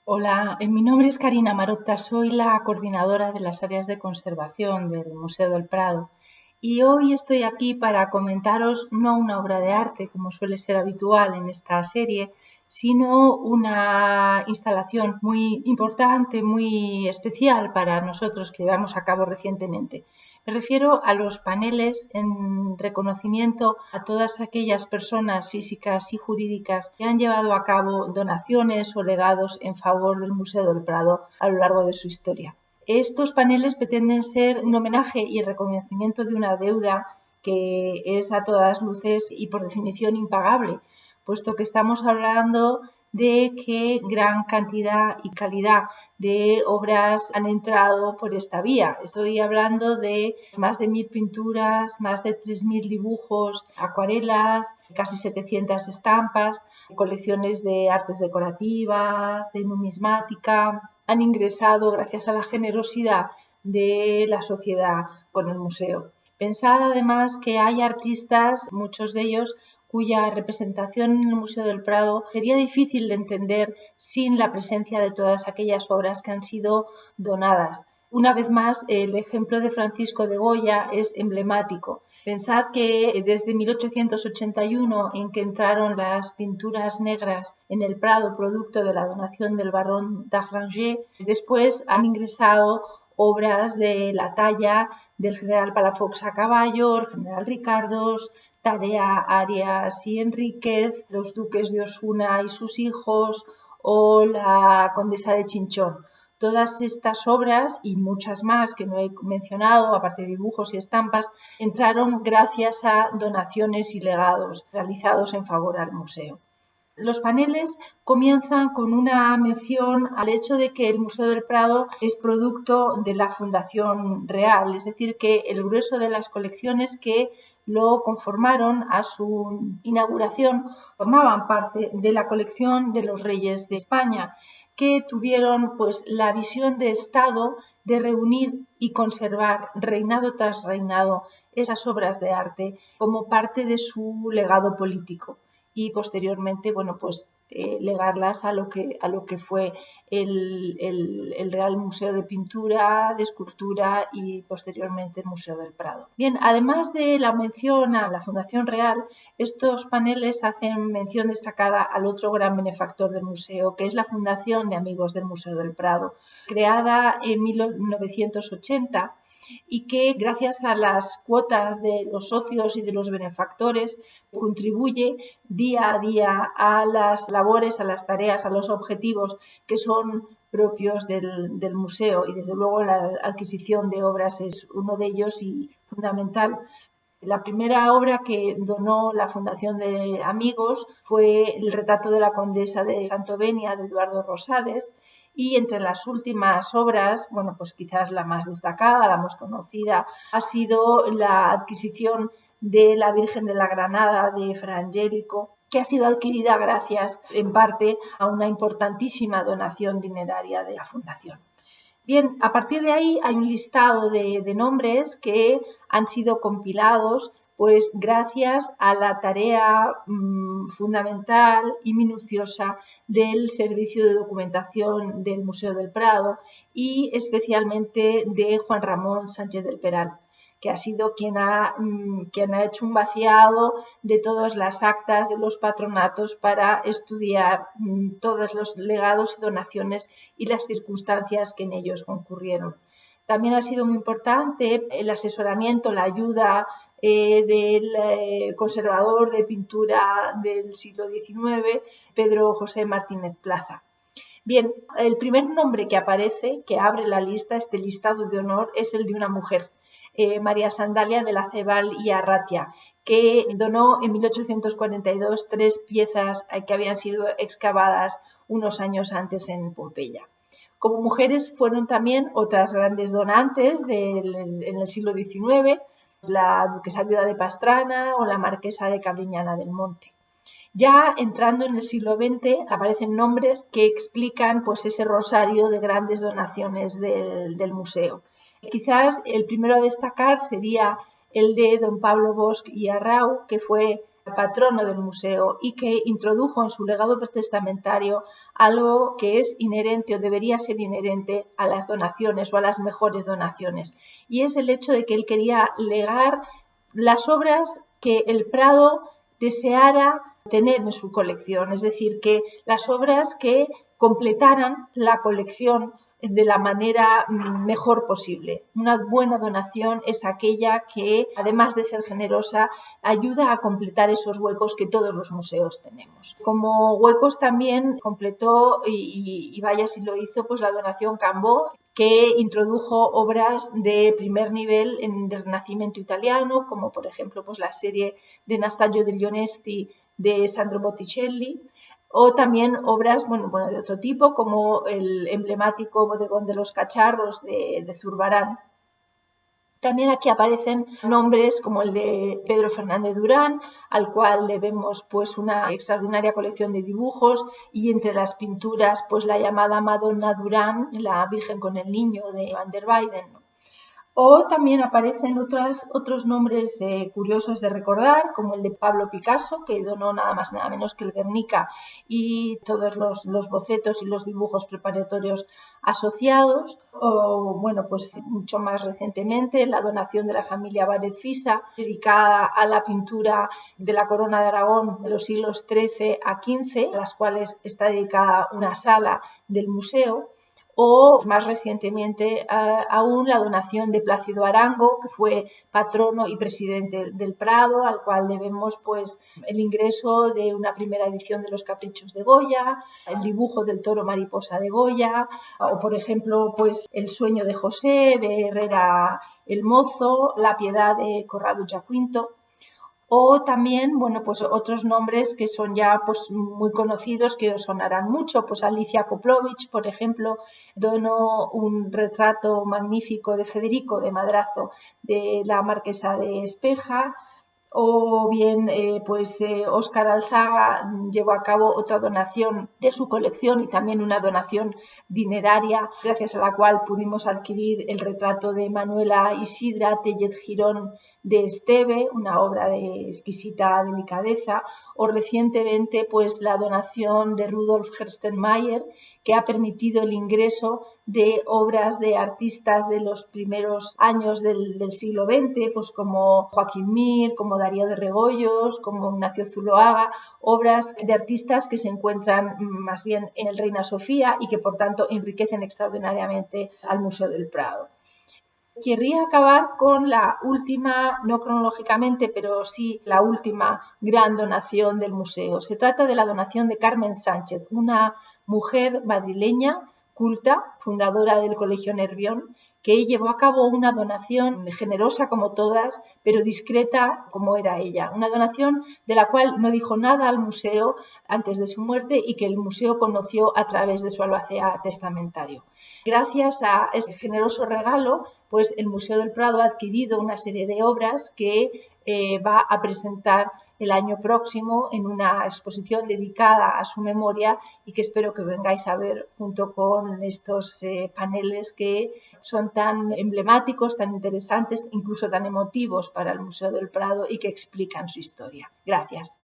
Hola, mi nombre es Karina Marotta, soy la coordinadora de las áreas de conservación del Museo del Prado y hoy estoy aquí para comentaros no una obra de arte, como suele ser habitual en esta serie, sino una instalación muy importante, muy especial para nosotros que llevamos a cabo recientemente. Me refiero a los paneles en reconocimiento a todas aquellas personas físicas y jurídicas que han llevado a cabo donaciones o legados en favor del Museo del Prado a lo largo de su historia. Estos paneles pretenden ser un homenaje y el reconocimiento de una deuda que es a todas luces y por definición impagable, puesto que estamos hablando de qué gran cantidad y calidad de obras han entrado por esta vía. Estoy hablando de más de 1000 pinturas, más de 3000 dibujos, acuarelas, casi 700 estampas, colecciones de artes decorativas, de numismática. Han ingresado gracias a la generosidad de la sociedad con el museo. Pensad además que hay artistas, muchos de ellos, cuya representación en el Museo del Prado sería difícil de entender sin la presencia de todas aquellas obras que han sido donadas. Una vez más, el ejemplo de Francisco de Goya es emblemático. Pensad que desde 1881, en que entraron las pinturas negras en el Prado, producto de la donación del barón d'Arlange, después han ingresado obras de la talla del general Palafox a caballo, el general Ricardos, Tadea, Arias y Enríquez, los duques de Osuna y sus hijos o la condesa de Chinchón. Todas estas obras y muchas más que no he mencionado, aparte de dibujos y estampas, entraron gracias a donaciones y legados realizados en favor al museo. Los paneles comienzan con una mención al hecho de que el Museo del Prado es producto de la Fundación Real, es decir, que el grueso de las colecciones que lo conformaron a su inauguración formaban parte de la colección de los reyes de España, que tuvieron pues la visión de Estado de reunir y conservar reinado tras reinado esas obras de arte como parte de su legado político y posteriormente, bueno, pues legarlas a lo que fue el Real Museo de Pintura, de Escultura y posteriormente el Museo del Prado. Bien, además de la mención a la Fundación Real, estos paneles hacen mención destacada al otro gran benefactor del museo, que es la Fundación de Amigos del Museo del Prado, creada en 1980 y que gracias a las cuotas de los socios y de los benefactores contribuye día a día a las labores, a las tareas, a los objetivos que son propios del museo y desde luego la adquisición de obras es uno de ellos y fundamental. La primera obra que donó la Fundación de Amigos fue el retrato de la condesa de Santovenia de Eduardo Rosales y entre las últimas obras, bueno, pues quizás la más destacada, la más conocida, ha sido la adquisición de la Virgen de la Granada de Fra Angelico, que ha sido adquirida gracias en parte a una importantísima donación dineraria de la Fundación. Bien, a partir de ahí hay un listado de nombres que han sido compilados pues gracias a la tarea fundamental y minuciosa del Servicio de Documentación del Museo del Prado y especialmente de Juan Ramón Sánchez del Peral, que ha sido quien ha hecho un vaciado de todas las actas de los patronatos para estudiar todos los legados y donaciones y las circunstancias que en ellos concurrieron. También ha sido muy importante el asesoramiento, la ayuda del conservador de pintura del siglo XIX, Pedro José Martínez Plaza. Bien, el primer nombre que aparece, que abre la lista, este listado de honor, es el de una mujer, María Sandalia de la Cebal y Arratia, que donó en 1842 3 piezas que habían sido excavadas unos años antes en Pompeya. Como mujeres fueron también otras grandes donantes en el siglo XIX, la duquesa viuda de Pastrana o la marquesa de Cabriñana del Monte. Ya entrando en el siglo XX aparecen nombres que explican pues, ese rosario de grandes donaciones del museo. Quizás el primero a destacar sería el de don Pablo Bosch y Arrau, que fue patrono del museo y que introdujo en su legado testamentario algo que es inherente o debería ser inherente a las donaciones o a las mejores donaciones, y es el hecho de que él quería legar las obras que el Prado deseara tener en su colección, es decir, que las obras que completaran la colección de la manera mejor posible. Una buena donación es aquella que, además de ser generosa, ayuda a completar esos huecos que todos los museos tenemos. Como huecos también completó, y vaya si lo hizo, pues la donación Cambó, que introdujo obras de primer nivel en el Renacimiento italiano, como por ejemplo pues la serie de Nastaggio degli Onesti de Sandro Botticelli, o también obras de otro tipo, como el emblemático Bodegón de los Cacharros de Zurbarán. También aquí aparecen nombres como el de Pedro Fernández Durán, al cual debemos pues una extraordinaria colección de dibujos, y entre las pinturas pues la llamada Madonna Durán, la Virgen con el Niño de Van der Weyden. O también aparecen otros nombres curiosos de recordar, como el de Pablo Picasso, que donó nada más nada menos que el Guernica y todos los bocetos y los dibujos preparatorios asociados. O pues mucho más recientemente la donación de la familia Várez-Fisa, dedicada a la pintura de la corona de Aragón de los siglos XIII a XV, a las cuales está dedicada una sala del museo. O más recientemente aún la donación de Plácido Arango, que fue patrono y presidente del Prado, al cual debemos pues el ingreso de una primera edición de Los Caprichos de Goya, el dibujo del toro mariposa de Goya, o por ejemplo pues El sueño de José de Herrera el Mozo, La piedad de Corrado Giaquinto. O también, pues otros nombres que son ya pues muy conocidos, que os sonarán mucho, pues Alicia Koplovich, por ejemplo, donó un retrato magnífico de Federico de Madrazo de la marquesa de Espeja. O bien, Óscar Alzaga llevó a cabo otra donación de su colección y también una donación dineraria, gracias a la cual pudimos adquirir el retrato de Manuela Isidra Tellez Girón de Esteve, una obra de exquisita delicadeza. O recientemente, pues la donación de Rudolf Gerstenmaier, que ha permitido el ingreso de obras de artistas de los primeros años del siglo XX, pues como Joaquín Mir, como Darío de Regoyos, como Ignacio Zuloaga, obras de artistas que se encuentran más bien en el Reina Sofía y que por tanto enriquecen extraordinariamente al Museo del Prado. Querría acabar con la última, no cronológicamente, pero sí la última gran donación del museo. Se trata de la donación de Carmen Sánchez, una mujer madrileña culta, fundadora del Colegio Nervión, que llevó a cabo una donación generosa como todas, pero discreta como era ella. Una donación de la cual no dijo nada al museo antes de su muerte y que el museo conoció a través de su albacea testamentario. Gracias a ese generoso regalo, pues el Museo del Prado ha adquirido una serie de obras que va a presentar el año próximo en una exposición dedicada a su memoria y que espero que vengáis a ver junto con estos paneles que son tan emblemáticos, tan interesantes, incluso tan emotivos para el Museo del Prado y que explican su historia. Gracias.